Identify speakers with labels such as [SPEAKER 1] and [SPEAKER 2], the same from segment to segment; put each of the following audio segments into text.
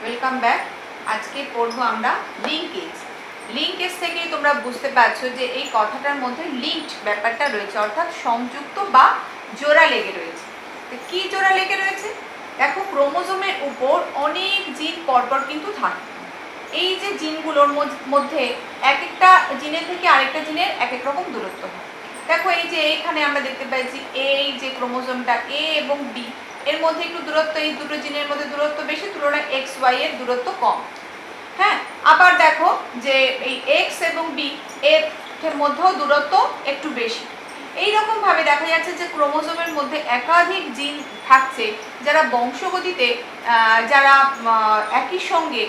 [SPEAKER 1] Welcome back. আজকে পড়বো আমরা লিঙ্কেজ। লিঙ্কেজ থেকেই তোমরা বুঝতে পারছো যে এই কথাটার মধ্যে লিঙ্কড ব্যাপারটা রয়েছে, অর্থাৎ সংযুক্ত বা জোড়া লেগে রয়েছে। তো কি জোড়া লেগে রয়েছে? দেখো, ক্রোমোজোমের উপর অনেক জিন পরপর কিন্তু থাকে। এই যে জিনগুলোর মধ্যে এক একটা জিনের থেকে আরেকটা জিনের এক এক রকম দূরত্ব হয়। দেখো, এই যে এইখানে আমরা দেখতে পাচ্ছি এই যে ক্রোমোজোমটা এ এবং বি, এর মধ্যে একটু দূরত্ব, এই দুটো জিনের মধ্যে দূরত্ব বেশি, তুলনায় এক্স ওয়াই এর দূরত্ব কম। হ্যাঁ, আবার দেখো যে এই এক্স এবং বি এর মধ্যেও দূরত্ব একটু বেশি। এইরকম ভাবে দেখা যাচ্ছে যে ক্রোমোজোমের মধ্যে একাধিক জিন থাকছে, যারা বংশগতিতে যারা একই সঙ্গে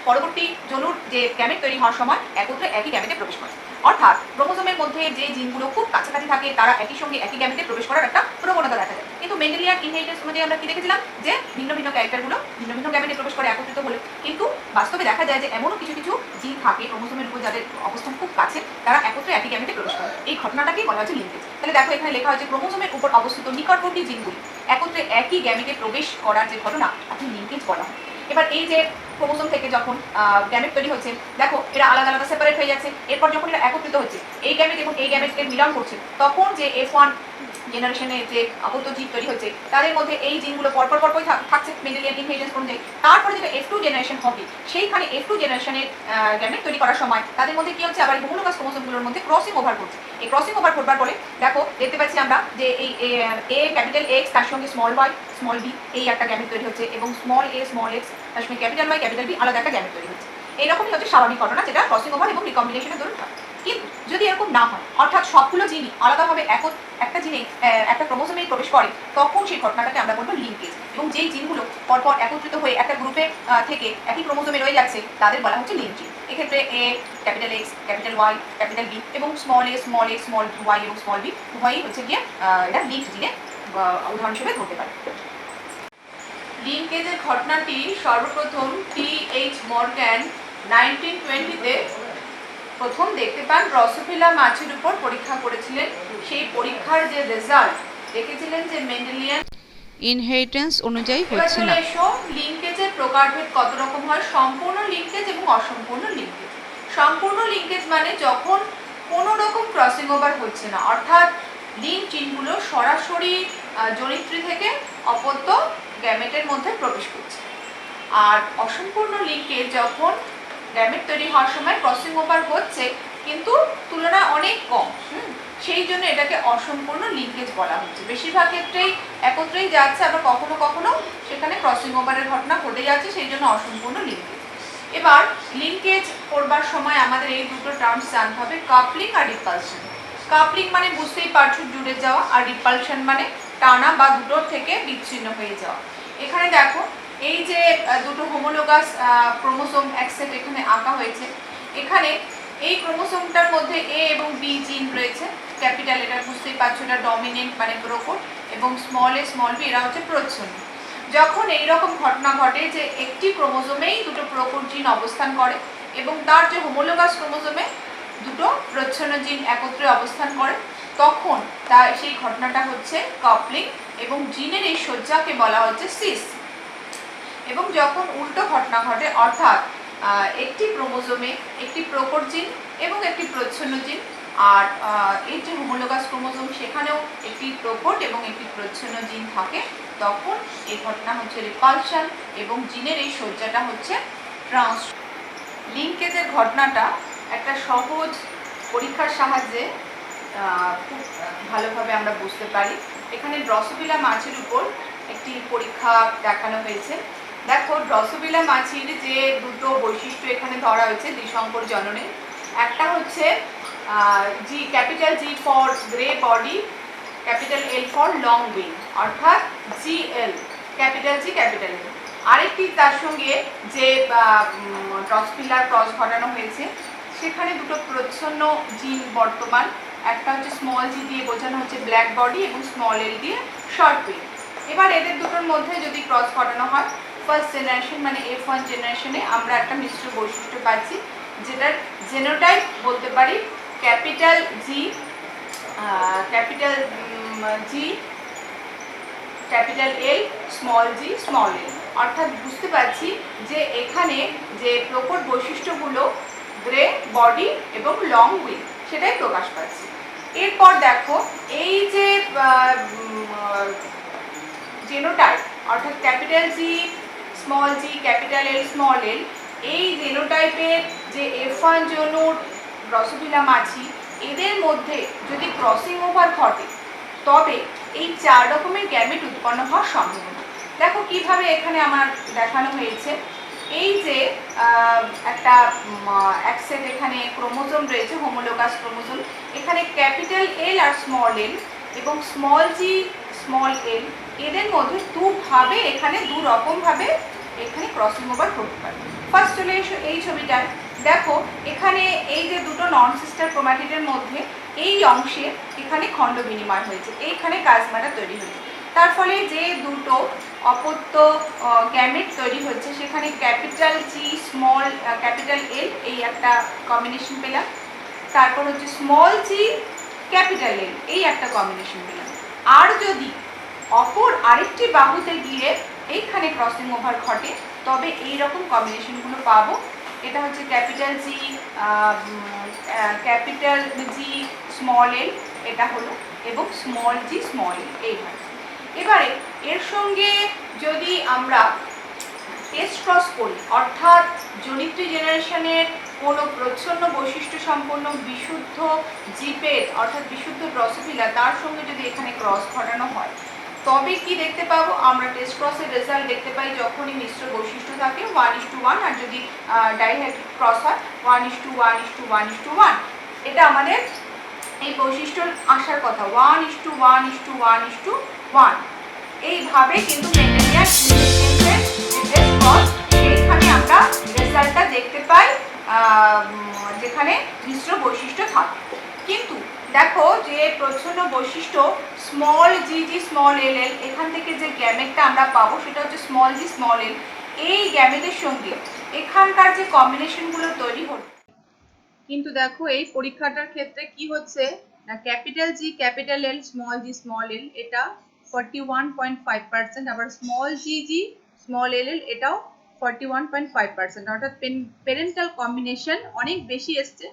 [SPEAKER 1] পরবর্তী জনুর যে গ্যামেট তৈরি হওয়ার সময় একত্রে একই গ্যামেটে প্রবেশ করে। অর্থাৎ ক্রোমোজোমের মধ্যে যে জিনগুলো খুব কাছাকাছি থাকে তারা একই সঙ্গে একই গ্যামেটে প্রবেশ করার একটা প্রবণতা দেখা যায়। কিন্তু মেন্ডেলিয়ান ইনহেরিটেন্স অনুযায়ী আমরা কি দেখেছিলাম যে ভিন্ন ভিন্ন ক্যারেক্টারগুলো ভিন্ন ভিন্ন গ্যামেটে প্রবেশ করে একত্রিত হলে, কিন্তু বাস্তবে দেখা যায় যে এমনও কিছু কিছু জিন থাকে ক্রোমোজোমের উপর যাদের অবস্থান খুব কাছে, তারা একত্রে একই গ্যামেটে প্রবেশ করে। এই ঘটনাটাকেই বলা হচ্ছে লিঙ্কেজ। তাহলে দেখো, এখানে লেখা হয়েছে ক্রোমোজোমের উপর অবস্থিত নিকটবর্তী জিনগুলি একত্রে একই গ্যামেটে প্রবেশ করার যে ঘটনা তাকে লিঙ্কেজ বলা হয়। এবার এই যে ক্রোমোজোম থেকে যখন গ্যামেট তৈরি হচ্ছে, দেখো এরা আলাদা আলাদা সেপারেট হয়ে যাচ্ছে। এরপর যখন এরা একত্রিত হচ্ছে, এই গ্যামেট এবং এই গ্যামেটের মিলন করছে, তখন যে F1 জেনারেশনে যে আবদ্ধ জীব তৈরি হচ্ছে তাদের মধ্যে এই জিনগুলো পরপর পরপর থাকছে মেন্ডেলিয়ান ইনহেরিটেন্স অনুযায়ী। তারপরে যেটা F2 জেনারেশন হবে, সেইখানে F2 জেনারেশনের গ্যামেট তৈরি করার সময় তাদের মধ্যে কি হচ্ছে, আবার হোমোলোগাস ক্রোমোজোমগুলোর মধ্যে ক্রসিং ওভার করছে। এই ক্রসিং ওভার করবার ফলে দেখো দেখতে পাচ্ছি আমরা যে এই এ ক্যাপিটাল এক্স তার সঙ্গে স্মল ওয়াই স্মল বি এই একটা গ্যামেট তৈরি হচ্ছে, এবং স্মল এ স্মল এক্স তার সঙ্গে ক্যাপিটাল ওয়াই ক্যাপিটাল বি আলাদা একটা গ্যামেট তৈরি হচ্ছে। এইরকমই হচ্ছে স্বাভাবিক ঘটনা, যেটা ক্রসিং ওভার এবং রিকম্বিনেশনের দরুন হয়। কিন্তু যদি এরকম না হয়, অর্থাৎ সবগুলো জিনই আলাদাভাবে একটা জিনে একটা ক্রোমোজোমে প্রবেশ করে, তখন সেই ঘটনাটাকে আমরা বলবো লিঙ্কেজ। এবং যেই জিনগুলো পরপর একত্রিত হয়ে একটা গ্রুপে থেকে একই ক্রোমোজোমে রয়ে যাচ্ছে তাদের বলা হচ্ছে লিঙ্ক জিন। এক্ষেত্রে এ capital X capital Y capital B এবং স্মল এ স্মল ওয়াই এবং স্মল বি উভয়ই হচ্ছে গিয়ে এটা লিঙ্ক জিনে উদাহরণ হিসেবে ধরতে পারে। লিঙ্কেজের ঘটনাটি সর্বপ্রথম T.H. মর্গ্যান 1920-তে প্রথম দেখতে পান। ড্রসোফিলা মাছির উপর পরীক্ষা করেছিলেন। সেই পরীক্ষার যে রেজাল্ট দেখেছিলেন যে মেন্ডেলিয়ান
[SPEAKER 2] ইনহেরিটেন্স অনুযায়ী হচ্ছে না।
[SPEAKER 1] লিঙ্কেজের প্রকারভেদ কত রকম হয়? সম্পূর্ণ লিঙ্কেজ এবং অসম্পূর্ণ লিঙ্কেজ। সম্পূর্ণ লিঙ্কেজ মানে যখন কোনো রকম ক্রসিং ওভার হচ্ছে না, অর্থাৎ লিঙ্ক জিনগুলো সরাসরি জনিত্রী থেকে অপত্য গ্যামেটের মধ্যে প্রবেশ করছে। আর অসম্পূর্ণ লিঙ্কেজ যখন গ্যামেট তৈরি হওয়ার সময় ক্রসিং ওভার হচ্ছে কিন্তু তুলনায় অনেক কম, সেই জন্য এটাকে অসম্পূর্ণ লিঙ্কেজ বলা হচ্ছে। বেশিরভাগ ক্ষেত্রেই একত্রেই যাচ্ছে, আবার কখনো কখনো সেখানে ক্রসিং ওভারের ঘটনা ঘটে যাচ্ছে, সেই জন্য অসম্পূর্ণ লিঙ্কেজ। এবার লিঙ্কেজ করবার সময় আমাদের এই দুটো টার্মস জানতে হবে, কাপলিং আর রিপালশন। কাপলিং মানে বুঝতেই পারছো জুড়ে যাওয়া, আর রিপালশন মানে টানা বা দুটোর থেকে বিচ্ছিন্ন হয়ে যাওয়া। এখানে দেখো এই যে দুটো হোমোলোগাস ক্রোমোসোম একসেট এখানে আঁকা হয়েছে। এখানে এই ক্রোমোসোমটার মধ্যে এ এবং বি জিন রয়েছে। ক্যাপিটাল এটা বুঝতেই পারছো, এটা ডমিনেন্ট মানে প্রকট, এবং স্মল এ স্মল বি এরা হচ্ছে প্রচ্ছন্ন। যখন এইরকম ঘটনা ঘটে যে একটি ক্রোমোজোমেই দুটো প্রকট জিন অবস্থান করে এবং তার যে হোমোলোগাস ক্রোমোজোমে দুটো প্রচ্ছন্ন জিন একত্রে অবস্থান করে, তখন তার সেই ঘটনাটা হচ্ছে কাপলিং, এবং জিনের এই সজ্জাকে বলা হচ্ছে সিস। এবং যখন উল্টো ঘটনা ঘটে, অর্থাৎ একটি ক্রোমোজোমে একটি প্রকট জিন এবং একটি প্রচ্ছন্ন জিন, আর এই যে হোমোলোগাস ক্রোমোজোম সেখানেও একটি প্রকট এবং একটি প্রচ্ছন্ন জিন থাকে, তখন এই ঘটনা হচ্ছে রিপালশন, এবং জিনের এই সজ্জাটা হচ্ছে ট্রান্স। লিঙ্কেজের ঘটনাটা একটা সহজ পরীক্ষার সাহায্যে খুব ভালোভাবে আমরা বুঝতে পারি। এখানে ড্রসোফিলা মাছির উপর একটি পরীক্ষা দেখানো হয়েছে। দেখো, ড্রসোফিলা মাছির যে দুটো বৈশিষ্ট্য এখানে ধরা হয়েছে দ্বিসংকর জননে, একটা হচ্ছে জি capital G for grey body, capital L for long wing, অর্থাৎ GL ক্যাপিটাল জি ক্যাপিটাল এল। আরেকটি তার সঙ্গে যে ড্রসোফিলার ক্রস ঘটানো হয়েছে, সেখানে দুটো প্রচ্ছন্ন জিন বর্তমান। একটা হচ্ছে স্মল জি দিয়ে বোঝানো হচ্ছে ব্ল্যাক বডি এবং স্মল এল দিয়ে শর্ট উইং। এবার এদের দুটোর মধ্যে যদি ক্রস ঘটানো হয়, ফার্স্ট জেনারেশন মানে F1 জেনারেশনে আমরা একটা মিশ্র বৈশিষ্ট্য পাচ্ছি, যেটার জেনোটাইপ বলতে পারি ক্যাপিটাল জি ক্যাপিটাল এল স্মল জি স্মল এল, অর্থাৎ বুঝতে পারছি যে এখানে যে প্রকট বৈশিষ্ট্যগুলো গ্রে বডি এবং লং উইং সেটাই প্রকাশ পাচ্ছে। এরপর দেখো এই যে জেনোটাইপ অর্থাৎ ক্যাপিটাল জি স্মল জি ক্যাপিটাল এল স্মল এল, এই জেনোটাইপের যে F1 জনুর ড্রসোফিলা মাছি এদের মধ্যে যদি ক্রসিং ওভার ঘটে তবে এই 4 রকমের গ্যামেট উৎপন্ন হওয়ার সম্ভাবনা। দেখো কিভাবে এখানে আমার দেখানো হয়েছে। এই যে একটা এক সেট এখানে ক্রোমোজোম রয়েছে, হোমোলোগাস ক্রোমোজোম, এখানে ক্যাপিটাল এল আর স্মল এল এবং স্মল জি স্মল এল এদের মধ্যে দুভাবে এখানে দু রকমভাবে এখানে ক্রসিং ওভার করতে পারে। ফার্স্ট চলে এসো এই ছবিটায়, দেখো এখানে এই যে দুটো নন সিস্টার ক্রোমাটিডের মধ্যে এই অংশে এখানে খণ্ড বিনিময় হয়েছে, এইখানে কাজমাটা তৈরি হয়েছে। তার ফলে যে দুটো অপত্য গ্যামেট তৈরি হচ্ছে সেখানে ক্যাপিটাল জি স্মল ক্যাপিটাল এল এই একটা কম্বিনেশন পেলাম, তারপর হচ্ছে স্মল জি ক্যাপিটাল এল এই একটা কম্বিনেশন পেলাম। আর যদি অপর আরেকটি বাহুতে গিয়ে এইখানে ক্রসিং ওভার ঘটে তবে এই রকম কম্বিনেশনগুলো পাবো। এটা হচ্ছে ক্যাপিটাল জি স্মল এল এটা হলো, এবং স্মল জি স্মল এল এইভাবে। এবারে এর সঙ্গে যদি আমরা টেস্ট ক্রস করি অর্থাৎ জনিত্রী জেনারেশনের কোনো প্রচ্ছন্ন বৈশিষ্ট্য সম্পন্ন বিশুদ্ধ জিপের অর্থাৎ বিশুদ্ধ ড্রসোফিলা তার সঙ্গে যদি এখানে ক্রস ঘটানো হয় তবে কি দেখতে পাবো আমরা? টেস্ট ক্রসের রেজাল্ট দেখতে পাই যখনই মিশ্র বৈশিষ্ট্য থাকে 1:1, আর যদি ডাইহেড্রাল ক্রস হয় 1:1:1:1। এটা আমাদের এই বৈশিষ্ট্যর আসার কথা 1:1:1:1। এইভাবে কিন্তু মেন্ডেলিয়ান ইনহেরিটেন্সের যে টেস্ট ক্রস সেইখানে আমরা রেজাল্টটা দেখতে পাই যেখানে মিশ্র বৈশিষ্ট্য থাকে। কিন্তু দেখো যে প্রচ্ছন্ন বৈশিষ্ট্য স্মল জি জি স্মল এল এল এখান থেকে যে গ্যামেটটা আমরা পাবো সেটা হচ্ছে স্মল জি স্মল এল, এই গ্যামেটের সঙ্গে এখানকার যে কম্বিনেশনগুলো তৈরি হলো। কিন্তু দেখো এই পরীক্ষাটার ক্ষেত্রে কি হচ্ছে না ক্যাপিটাল জি ক্যাপিটাল এল স্মল জি স্মল এল এটা 41.5%, আবার স্মল জি জি স্মল এল এল এটাও 41.5%, অর্থাৎ প্যারেন্টাল কম্বিনেশন অনেক বেশি এসছে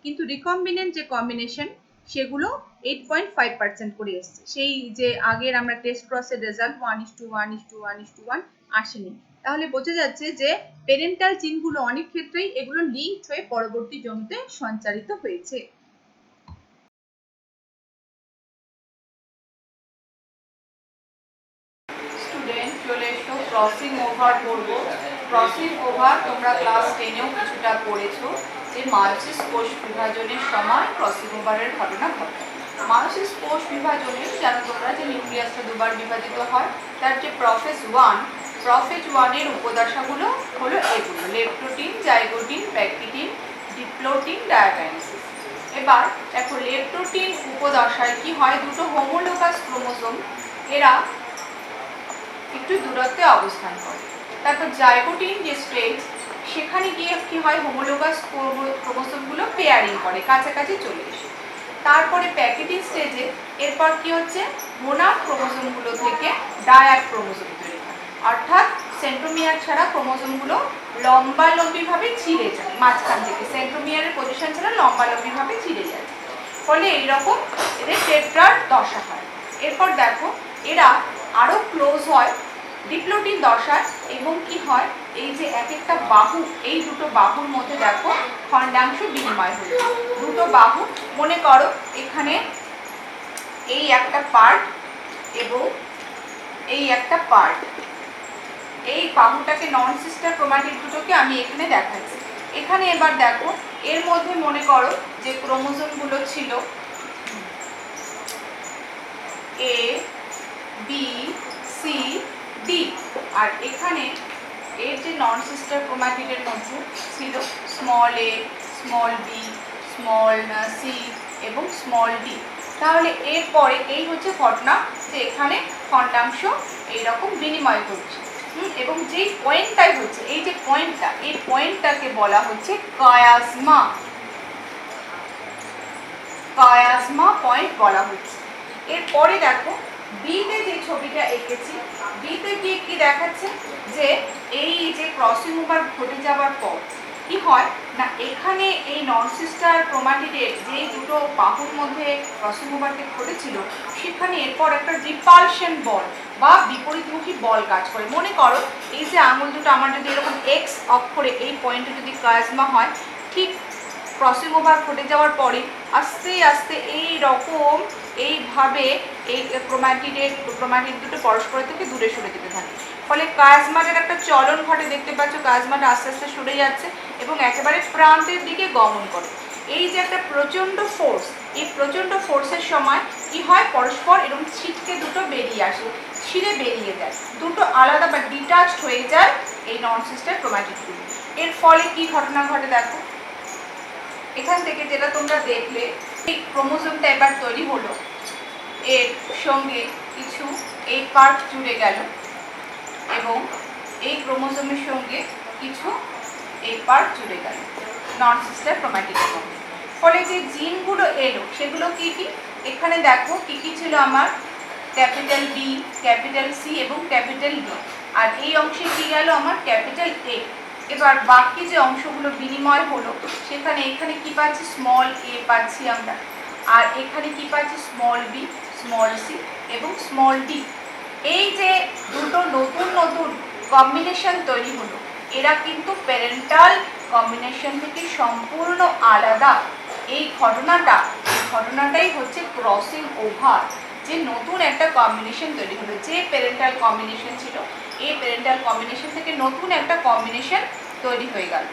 [SPEAKER 1] কিন্তু রিকম্বিনেন্ট যে কম্বিনেশন সেগুলো 8.5% করে এসছে। সেই যে আগের আমরা টেস্ট ক্রসের রেজাল্ট 1:1:1:1 আসেনি। তাহলে বোঝা যাচ্ছে যে প্যারেন্টাল জিনগুলো অনেক ক্ষেত্রেই এগুলো লিঙ্কড হয়ে পরবর্তী জমিতে সঞ্চারিত হয়েছে। স্টুডেন্ট চলে এসো ক্রসিং ওভার করব। ক্রসিং ওভার তোমরা ক্লাস 10এও কিছুটা পড়েছো যে মায়োসিস কোষ বিভাজনের সময় ক্রসিং ওভারের ঘটনা ঘটে। মায়োসিস কোষ বিভাজনে জানো তোমরা যে নিউক্লিয়াসটা দুবার বিভাজিত হয়, তার যে প্রফেজ 1 এর উপদশাগুলো হলো এগুলো leptotene zygotene pectin diplotene diakinesis. এবার দেখো লেপ্টোটিন উপদশায় কি হয়, দুটো হোমোলোগাস ক্রোমোজোম এরা একটু দূরত্বে অবস্থান করে। তারপর জাইগোটিন যে স্টেজ সেখানে গিয়ে কি হয় হোমোলোগাস ক্রোমোজোমগুলো পেয়ারিং করে কাছাকাছি চলে এসে। তারপরে প্যাকেটিং স্টেজে এরপর কি হচ্ছে মোনাড ক্রোমোজোমগুলো থেকে ডায়াড ক্রোমোজোম তৈরি হয়, অর্থাৎ সেন্ট্রোমিয়ার ছাড়া ক্রোমোজোমগুলো লম্বালম্বিভাবে ছিঁড়ে যায় মাঝখান থেকে, সেন্ট্রোমিয়ারের পজিশন ছাড়া লম্বালম্বিভাবে ছিঁড়ে যায়, ফলে এইরকম এদের টেট্রার দশা হয়। এরপর দেখো এরা আরও ক্লোজ হয় ডিপ্লোটিন দশায় এবং কি হয় এই যে এক একটা বাহু এই দুটো বাহুর মধ্যে দেখো খণ্ডাংশ বিনিময় হচ্ছে। দুটো বাহু মনে করো এখানে এই একটা পার্ট এবং এই একটা পার্ট, এই বাহুটাকে নন সিস্টার ক্রোমাটিড দুটোকে আমি এখানে দেখাচ্ছি। এখানে এবার দেখো এর মধ্যে মনে করো যে ক্রোমোজোমগুলো ছিল এ বি সি ডি, আর এখানে এর যে নন সিস্টার ক্রোমাটিডের মধ্যে ছিল small a small B small c এবং স্মল ডি। তাহলে এরপরে এই হচ্ছে ঘটনা যে এখানে খণ্ডাংশ এইরকম বিনিময় করছে এবং যেই পয়েন্টটাই হচ্ছে এই যে পয়েন্টটা এই পয়েন্টটাকে বলা হচ্ছে কায়াজমা পয়েন্ট বলা হচ্ছে। এরপরে দেখো বিতে যে ছবিটা এঁকেছি, বিতে গিয়ে কি দেখাচ্ছে যে এই যে ক্রসিং ওভার ঘটে যাওয়ার পর কি হয় না, এখানে এই নন সিস্টার ক্রোমাটিডের যে দুটো বাহুর মধ্যে ক্রসিং ওভারটি ঘটেছিল, সেখানে এরপর একটা রিপালশন বল বা বিপরীতমুখী বল কাজ করে। মনে করো এই যে আঙুল দুটো আমার যদি এরকম এক্স অক্ষরে এই পয়েন্টে যদি কাজমা হয়, ঠিক ক্রসিং ওভার ঘটে যাওয়ার পরে আস্তে আস্তে এই রকম এইভাবে এই ক্রোমাটিড দুটো পরস্পরের থেকে দূরে সরে যেতে থাকে, ফলে কাজমাটার একটা চলন ঘটে। দেখতে পাচ্ছ কাজমাটা আস্তে আস্তে সরে যাচ্ছে এবং একেবারে প্রান্তের দিকে গমন করে। এই যে একটা প্রচণ্ড ফোর্স, এই প্রচণ্ড ফোর্সের সময় কি হয়, পরস্পর এরকম ছিটকে দুটো বেরিয়ে আসে, ছিঁড়ে বেরিয়ে যায়, দুটো আলাদা বা ডিটাচড হয়ে যায় এই নন সিস্টার ক্রোমাটিডগুলো। এর ফলে কি ঘটনা ঘটে দেখো, এখান থেকে যেটা তোমরা দেখলে, এই ক্রোমোজোমটা এবার তৈরি হলো, এর সঙ্গে কিছু এই পার্ট জুড়ে গেল এবং এই ক্রোমোজোমের সঙ্গে কিছু এই পার্ট জুড়ে গেল নন সিস্টার ক্রোমাটিডের মধ্যে। ফলে যে জিনগুলো এলো সেগুলো কি কি, এখানে দেখো কি কি ছিল আমার, ক্যাপিটাল বি, ক্যাপিটাল সি এবং ক্যাপিটাল ডি, আর এই অংশে কি গেল আমার ক্যাপিটাল এ। এবার বাকি যে অংশগুলো বিনিময় হলো, সেখানে এখানে কি পাচ্ছি, স্মল এ পাচ্ছি আমরা, আর এখানে কি পাচ্ছি, স্মল বি, স্মল সি এবং স্মল ডি। এই যে দুটো নতুন নতুন কম্বিনেশন তৈরি হলো, এরা কিন্তু প্যারেন্টাল কম্বিনেশন থেকে সম্পূর্ণ আলাদা। এই ঘটনাটাই হচ্ছে ক্রসিং ওভার, যে নতুন একটা কম্বিনেশন তৈরি হলো। যে প্যারেন্টাল কম্বিনেশন ছিল, এই প্যারেন্টাল কম্বিনেশন থেকে নতুন একটা কম্বিনেশন তৈরি হয়ে গেল।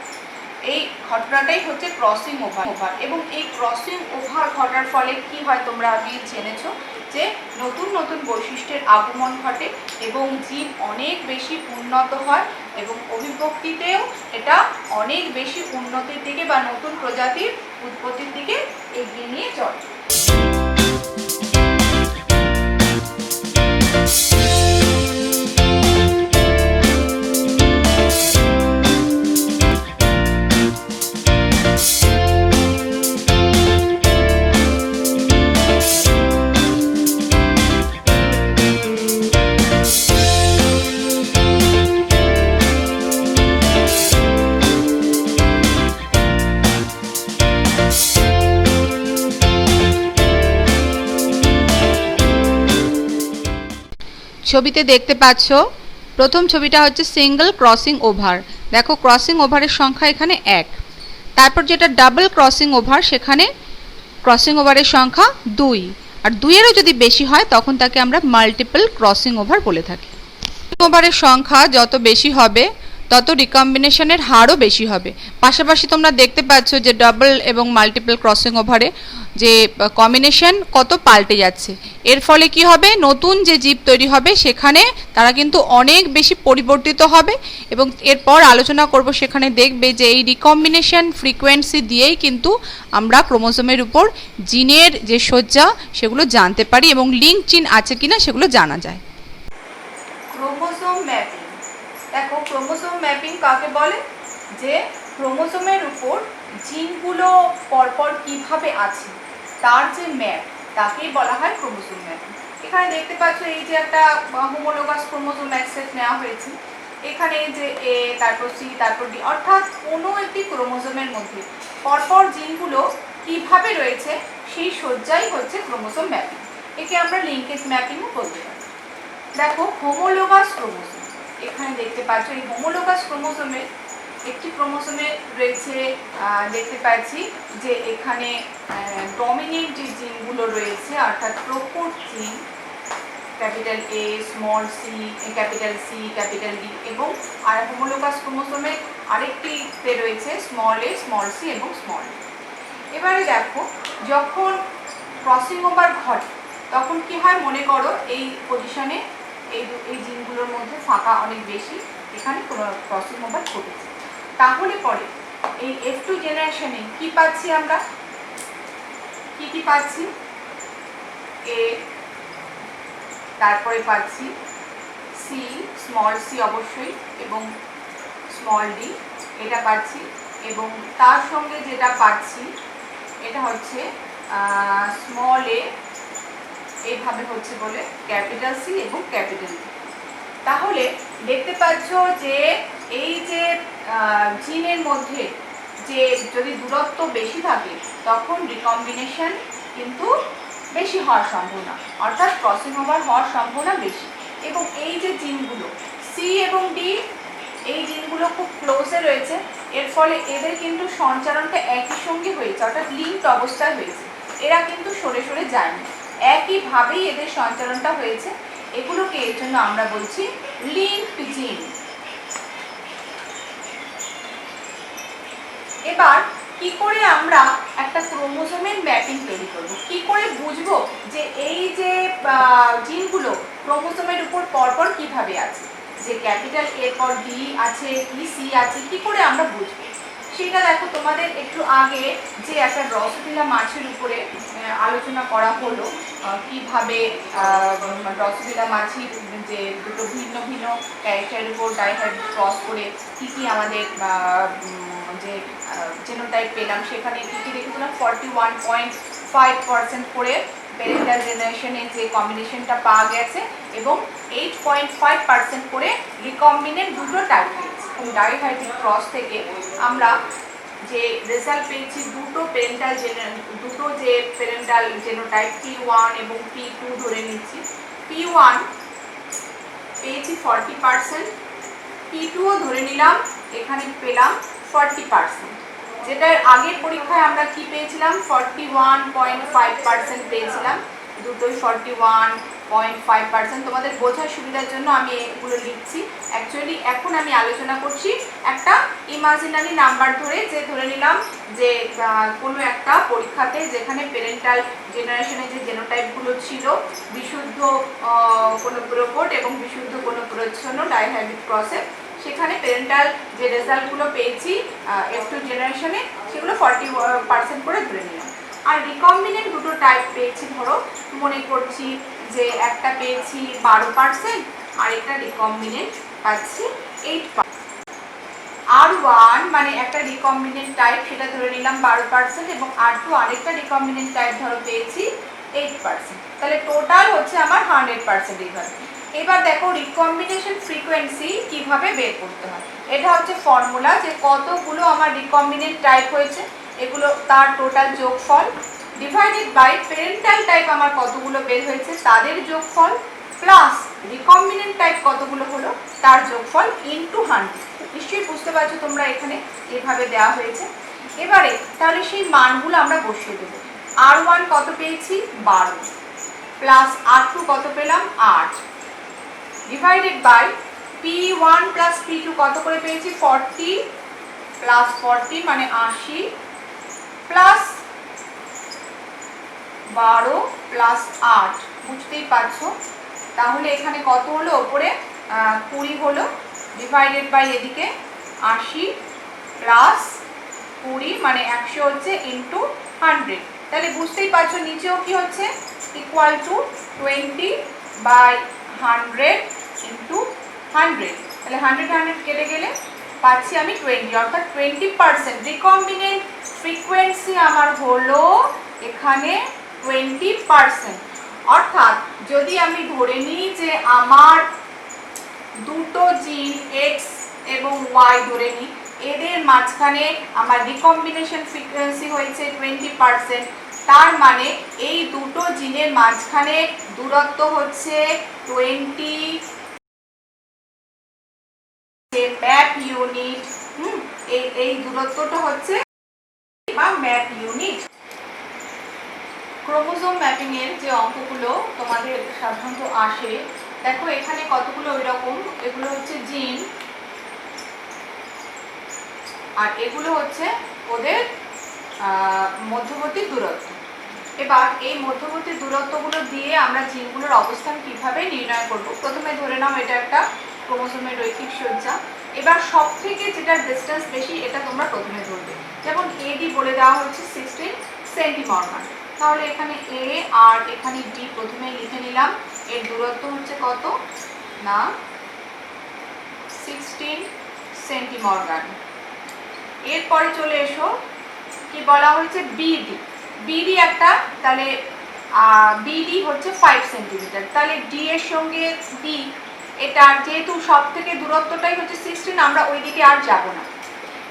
[SPEAKER 1] এই ঘটনাটাই হচ্ছে ক্রসিং ওভার। এবং এই ক্রসিং ওভার ঘটার ফলে কি হয় তোমরা আগে জেনেছো, যে নতুন নতুন বৈশিষ্ট্যের আগমন ঘটে এবং জীব অনেক বেশি উন্নত হয় এবং অভিব্যক্তিতেও এটা অনেক বেশি উন্নতির দিকে বা নতুন প্রজাতির উৎপত্তির দিকে এগিয়ে নিয়ে চলে।
[SPEAKER 2] ছবিতে দেখতে পাচ্ছ প্রথম ছবিটা হচ্ছে সিঙ্গেল ক্রসিং ওভার। দেখো ক্রসিং ওভারের সংখ্যা এখানে 1। তারপর যেটা ডাবল ক্রসিং ওভার, সেখানে ক্রসিং ওভারের সংখ্যা 2, আর 2-এরও যদি বেশি হয় তখন তাকে আমরা মাল্টিপল ক্রসিং ওভার বলে থাকি। ওভারের সংখ্যা যত বেশি হবে তত রিকম্বিনেশনের হারও বেশি হবে। পাশাপাশি তোমরা দেখতে পাচ্ছ যে ডাবল এবং মাল্টিপল ক্রসিং ওভারে যে কম্বিনেশন কত পাল্টে যাচ্ছে। এর ফলে কি হবে, নতুন যে জীব তৈরি হবে সেখানে তারা কিন্তু অনেক বেশি পরিবর্তিত হবে এবং এরপর আলোচনা করব, সেখানে দেখবে যে এই রিকম্বিনেশন ফ্রিকোয়েন্সি দিয়েই কিন্তু আমরা ক্রোমোজোমের উপর জিনের যে সজ্জা সেগুলো জানতে পারি এবং লিঙ্ক জিন আছে কিনা সেগুলো জানা যায়।
[SPEAKER 1] Chromosome mapping. দেখো ক্রোমোজোম ম্যাপিং কাকে বলে, যে ক্রোমোজোমের উপর জিনগুলো পরপর কিভাবে আছে তার যে ম্যাপ, তাকেই বলা হয় ক্রোমোজোম ম্যাপিং। এখানে দেখতে পাচ্ছ এই যে একটা হোমোলোগাস ক্রোমোজোম অ্যাক্সেস নেওয়া হয়েছে, এখানে যে এ, তারপর সি, তারপর ডি, অর্থাৎ কোনো একটি ক্রোমোজোমের মধ্যে পরপর জিনগুলো কিভাবে রয়েছে সেই সজ্জাই হচ্ছে ক্রোমোজোম ম্যাপিং। একে আমরা লিঙ্কেজ ম্যাপিংও বলতে পারি। দেখো হোমোলোগাস ক্রোমোজোম, এখানে দেখতে পাচ্ছ এই হোমোলোগাস ক্রোমোজোমের একটি ক্রোমোজোমে রয়েছে, দেখতে পাচ্ছি যে এখানে ডমিনেন্ট যে জিনগুলো রয়েছে অর্থাৎ প্রকট জিন, capital A, small c, capital C, capital D, এবং আর হোমোলোগাস ক্রোমোজোমের আরেকটিতে রয়েছে স্মল এ, স্মল সি এবং স্মল ডি। এবারে দেখো যখন ক্রসিং ওভার ঘটে তখন কি হয়, মনে করো এই পজিশনে এই জিনগুলোর মধ্যে ফাঁকা অনেক বেশি, এখানে কোনো ক্রসিং ওভার ঘটেছে, তাহলে পরে এই F2 জেনারেশনে কি পাচ্ছি আমরা, কি পাচ্ছি, এ, তারপরে পাচ্ছি সি, স্মল সি অবশ্যই, এবং স্মল ডি এটা পাচ্ছি, এবং তার সঙ্গে যেটা পাচ্ছি এটা হচ্ছে স্মল এ, এইভাবে হচ্ছে বলে ক্যাপিটাল সি এবং ক্যাপিটাল ডি। তাহলে দেখতে পাচ্ছ যে এই যে জিনের মধ্যে যে যদি দূরত্ব বেশি থাকে তখন রিকম্বিনেশন কিন্তু বেশি হওয়ার সম্ভাবনা, অর্থাৎ ক্রসিং ওভার হওয়ার সম্ভাবনা বেশি। এবং এই যে জিনগুলো সি এবং ডি, এই জিনগুলো খুব ক্লোজে রয়েছে, এর ফলে এদের কিন্তু সঞ্চারণটা একই সঙ্গে হয়েছে, অর্থাৎ লিঙ্কড অবস্থায় হয়েছে, এরা কিন্তু সরে সরে যায়নি, একইভাবেই এদের সঞ্চারণটা হয়েছে। এগুলোকে এর জন্য আমরা বলছি লিঙ্কড জিন। এবার কি করে আমরা একটা ক্রোমোজোমের ম্যাপিং তৈরি করব, কি করে বুঝবো যে এই যে জিনগুলো ক্রোমোজোমের উপর পরপর কিভাবে আছে, যে ক্যাপিটাল এর পর ডি আছে কি সি আছে, কি করে আমরা বুঝবো সেটা দেখো। তোমাদের একটু আগে যে একটা ড্রসোফিলা মাছের উপরে আলোচনা করা হলো, কিভাবে ড্রসোফিলা মাছি যে দুটো ভিন্ন ভিন্ন ক্যারেক্টারের উপর ডাইহাইব্রিড ক্রস করে কি কি আমাদের যে জেনোটাইপ পেলাম, সেখানে কি কি দেখেছিলাম 41.5% করে প্যারেন্টাল জেনারেশনের যে কম্বিনেশনটা পাওয়া গেছে এবং 8.5% করে রিকম্বিনেন্ট দুটো টাইপ পেয়েছি। ডাইহাইব্রিড ক্রস থেকে আমরা যে রেজাল্ট পেয়েছি দুটো যে প্যারেন্টাল জেনোটাইপ P1 এবং P2 ধরে নিচ্ছি। P1 পেয়েছি 40%, P2ও ধরে নিলাম, এখানে পেলাম 40%। যেটার আগের পরীক্ষায় আমরা কি পেয়েছিলাম 41.5% পেয়েছিলাম, দুটোই 41.5%। তোমাদের বোঝার সুবিধার জন্য আমি এগুলো লিখছি। অ্যাকচুয়ালি এখন আমি আলোচনা করছি একটা ইমাজিনারি নাম্বার ধরে, যে ধরে নিলাম যে কোনো একটা পরীক্ষাতে যেখানে প্যারেন্টাল জেনারেশনে যে জেনোটাইপগুলো ছিল বিশুদ্ধ কোনো প্রোকোট এবং বিশুদ্ধ কোনো প্রচ্ছন্ন ডাইহাইব্রিড ক্রসে, সেখানে প্যারেন্টাল যে রেজাল্টগুলো পেয়েছি F2 জেনারেশনে সেগুলো 40% করে ধরে নিলাম। আর রিকম্বিনেন্ট দুটো টাইপ পেয়েছি, ধরো মনে করছি যে একটা পেয়েছি 12% আর একটা রিকম্বিনেন্ট পাচ্ছি 8%। R1 মানে একটা রিকম্বিনেন্ট টাইপ, সেটা ধরে নিলাম 12% এবং R2 আরেকটা রিকম্বিনেন্ট টাইপ ধরো পেয়েছি 8%। তাহলে টোটাল হচ্ছে আমার 100% এইভাবে। এবার দেখো রিকম্বিনেশন ফ্রিকোয়েন্সি কিভাবে বের করতে হয়। এটা হচ্ছে ফর্মুলা, যে কতগুলো আমার রিকম্বিনেন্ট টাইপ হয়েছে এগুলো তার টোটাল যোগফল ডিভাইডেড বাই প্যারেন্টাল টাইপ আমার কতগুলো বের হয়েছে তাদের যোগফল প্লাস রিকম্বিনেন্ট টাইপ কতগুলো হলো তার যোগফল ইনটু 100। নিশ্চয়ই বুঝতে পারছো তোমরা, এখানে এভাবে দেওয়া হয়েছে। এবারে তাহলে সেই মানগুলো আমরা বসিয়ে দেবো। R1 কত পেয়েছি 12 প্লাস R2 কত পেলাম 8 divided by P1 plus P2 কত করে পেয়েছি 40 প্লাস 40 মানে 80 প্লাস 12 প্লাস 8, বুঝতেই পারছো। তাহলে এখানে কত হলো, ওপরে 20 হলো ডিভাইডেড বাই এদিকে 80 প্লাস 20 মানে 100 হচ্ছে ইন্টু 100। তাহলে বুঝতেই পারছো নিচেও কি হচ্ছে ইকুয়াল টু 20 বাই 100 ইন্টু 100। তাহলে 100 কেটে গেলে পাচ্ছি আমি 20, অর্থাৎ 20%। রিকম্বিনেন্ট ফ্রিকোয়েন্সি আমার হলো এখানে 20%। অর্থাৎ যদি আমি ধরে নিই যে আমার দুটো জিন এক্স এবং ওয়াই ধরে নিই, এদের মাঝখানে আমার রিকম্বিনেশন ফ্রিকোয়েন্সি হয়েছে 20%, তার মানে এই দুটো জিনের মাঝখানে দূরত্ব হচ্ছে 20 ম্যাপ ইউনিট। এই দূরত্বটা হচ্ছে বা ম্যাপ ইউনিট। ক্রোমোজোম ম্যাপিং এর যে অঙ্কগুলো তোমাদের সাধারণত আসে, দেখো এখানে কতগুলো ওই রকম, এগুলো হচ্ছে জিন আর এগুলো হচ্ছে ওদের মধ্যবর্তী দূরত্ব। এবার এই মধ্যবর্তী দূরত্বগুলো দিয়ে আমরা জিনগুলোর অবস্থান কিভাবে নির্ণয় করব। প্রথমে ধরে নাও এটা একটা ক্রোমোজোমের রৈখিক সজ্জা। এবার সব থেকে যেটা ডিস্টেন্স বেশি এটা তোমরা প্রথমে ধরবে। যেমন এডি বলে দেওয়া হচ্ছে 16 সেন্টিমর্গান, তাহলে এখানে এ আর এখানে ডি প্রথমে লিখে নিলাম। এর দূরত্ব হচ্ছে কত না 16 সেন্টিমর্গান। এরপরে চলে এসো কি বলা হয়েছে বিডি। বিডি একটা, তাহলে বিডি হচ্ছে 5 সেন্টিমিটার। তাহলে ডি এর সঙ্গে বি, এটার যেহেতু সব থেকে দূরত্বটাই হচ্ছে 16, আমরা ওই দিকে আর যাব না,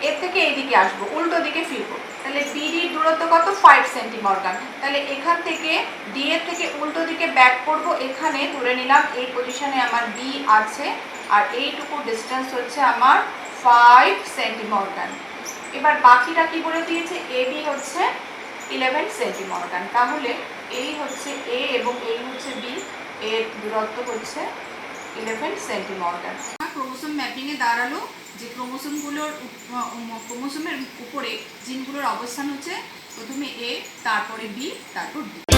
[SPEAKER 1] এর থেকে এই দিকে আসবো, উল্টো দিকে ফিরবো। তাহলে বিডির দূরত্ব কত? 5 সেন্টিমর্গান। তাহলে এখান থেকে ডি এর থেকে উল্টো দিকে ব্যাক করব, এখানে ধরে নিলাম এই পজিশনে আমার বি আছে, আর এইটুকু ডিস্টেন্স হচ্ছে আমার 5 সেন্টিমর্গান। এবার বাকিটা কি বলে দিয়েছে? এ বি হচ্ছে 11 সেন্টিমর্গান। তাহলে এই হচ্ছে এ এবং এই হচ্ছে বি, এর দূরত্ব হচ্ছে 11 সেন্টিমর্গান। ক্রোমোসোম ম্যাপিংয়ে দাঁড়ালো যে ক্রোমোসোমের উপরে জিনগুলোর অবস্থান হচ্ছে প্রথমে এ, তারপরে বি, তারপর ডি।